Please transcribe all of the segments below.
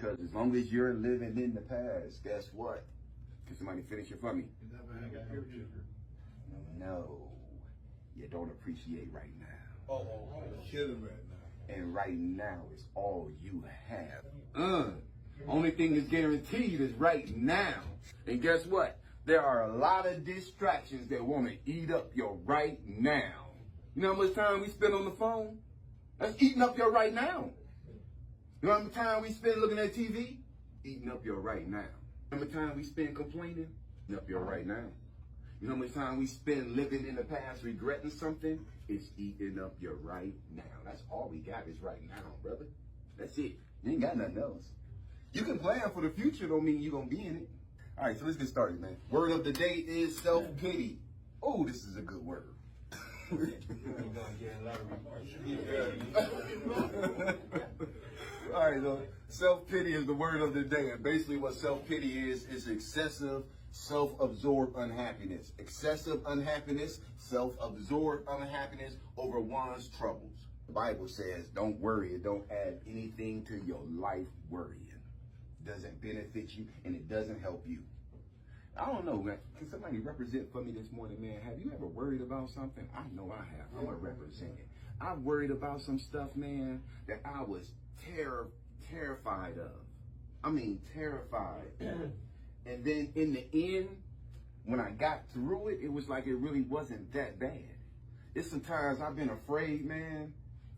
Because as long as you're living in the past, guess what? Can somebody finish it for me? No, you don't appreciate right now. Killing right now. And right now is all you have. Only thing that's guaranteed is right now. And guess what? There are a lot of distractions that want to eat up your right now. You know how much time we spend on the phone? That's eating up your right now. You know how much time we spend looking at TV? Eating up your right now. How much time we spend complaining? Eating up your right now. You know how much time we spend living in the past regretting something? It's eating up your right now. That's all we got is right now, brother. That's it. You ain't got nothing else. You can plan for the future, don't mean you're going to be in it. All right, so let's get started, man. Word of the day is self-pity. Oh, this is a good word. All right, so self-pity is the word of the day. And basically what self-pity is excessive self-absorbed unhappiness. Excessive unhappiness, self-absorbed unhappiness over one's troubles. The Bible says, don't worry and don't add anything to your life worrying. It doesn't benefit you and it doesn't help you. I don't know, man. Can somebody represent for me this morning, man? Have you ever worried about something? I know I have. I'm going to represent it. I've worried about some stuff, man, that I was terrified of. I mean, terrified. And then in the end, when I got through it, it was like it really wasn't that bad. It's sometimes I've been afraid, man,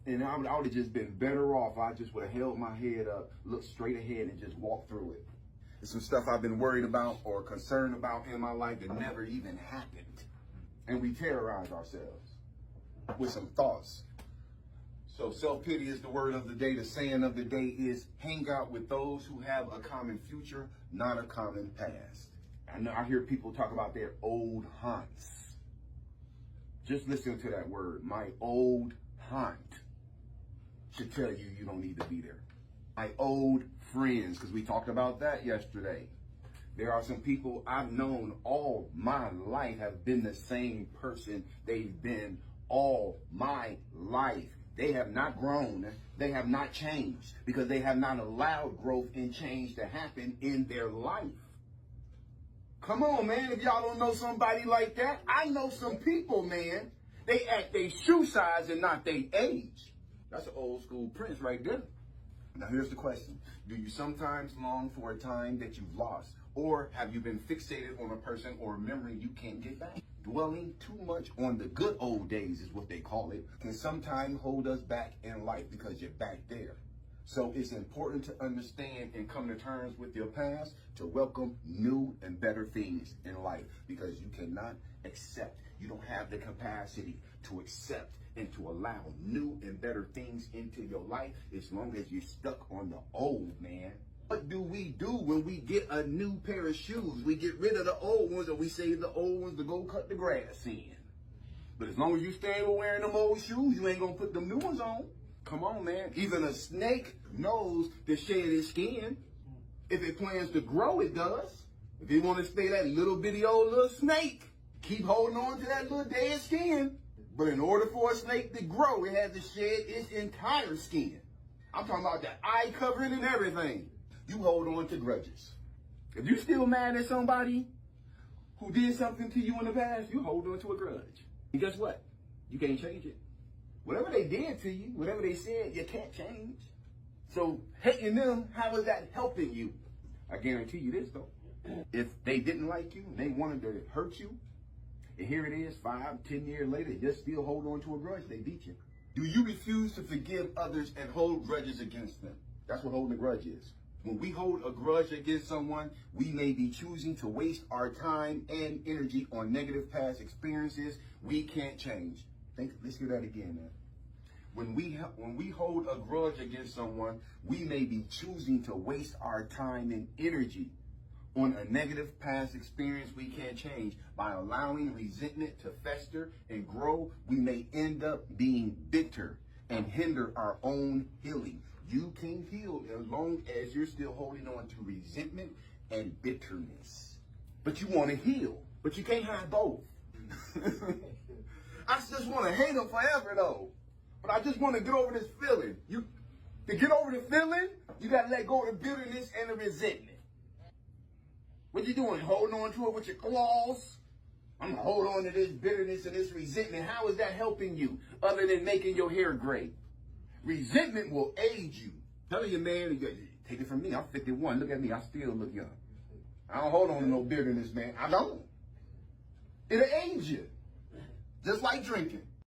and I would have just been better off. I just would have held my head up, looked straight ahead, and just walked through it. It's some stuff I've been worried about or concerned about in my life that never even happened. And we terrorize ourselves with some thoughts. So self-pity is the word of the day. The saying of the day is hang out with those who have a common future, not a common past. I know I hear people talk about their old haunts. Just listen to that word. My old haunt should tell you you don't need to be there. My old friends, because we talked about that yesterday. There are some people I've known all my life have been the same person they've been all my life. They have not grown. They have not changed because they have not allowed growth and change to happen in their life. Come on, man. If y'all don't know somebody like that, I know some people, man. They act their shoe size and not their age. That's an old school Prince right there. Now here's the question. Do you sometimes long for a time that you've lost? Or have you been fixated on a person or a memory you can't get back? Dwelling too much on the good old days is what they call it, can sometimes hold us back in life because you're back there. So it's important to understand and come to terms with your past to welcome new and better things in life because you cannot accept, you don't have the capacity to accept and to allow new and better things into your life as long as you're stuck on the old, man. What do we do when we get a new pair of shoes? We get rid of the old ones or we save the old ones to go cut the grass in. But as long as you stay wearing them old shoes, you ain't gonna put them new ones on. Come on, man. Even a snake knows to shed its skin. If it plans to grow, it does. If you want to stay that little bitty old little snake, keep holding on to that little dead skin. But in order for a snake to grow, it has to shed its entire skin. I'm talking about the eye covering and everything. You hold on to grudges. If you're still mad at somebody who did something to you in the past, you hold on to a grudge. And guess what? You can't change it. Whatever they did to you, whatever they said, you can't change. So hating them, how is that helping you? I guarantee you this, though. If they didn't like you and they wanted to hurt you, and here it is, 5, 10 years later, you still hold on to a grudge, they beat you. Do you refuse to forgive others and hold grudges against them? That's what holding a grudge is. When we hold a grudge against someone, we may be choosing to waste our time and energy on negative past experiences we can't change. Let's hear that again, man. When we hold a grudge against someone, we may be choosing to waste our time and energy on a negative past experience we can't change. By allowing resentment to fester and grow, we may end up being bitter and hinder our own healing. You can heal as long as you're still holding on to resentment and bitterness. But you want to heal, but you can't have both. I just want to hate them forever, though. But I just want to get over this feeling. To get over the feeling, you got to let go of the bitterness and the resentment. What you doing? Holding on to it with your claws? I'm holding on to this bitterness and this resentment. How is that helping you other than making your hair gray? Resentment will age you. Telling your man, take it from me, I'm 51. Look at me, I still look young. I don't hold on to no bitterness, man. I don't. It'll age you. Just like drinking.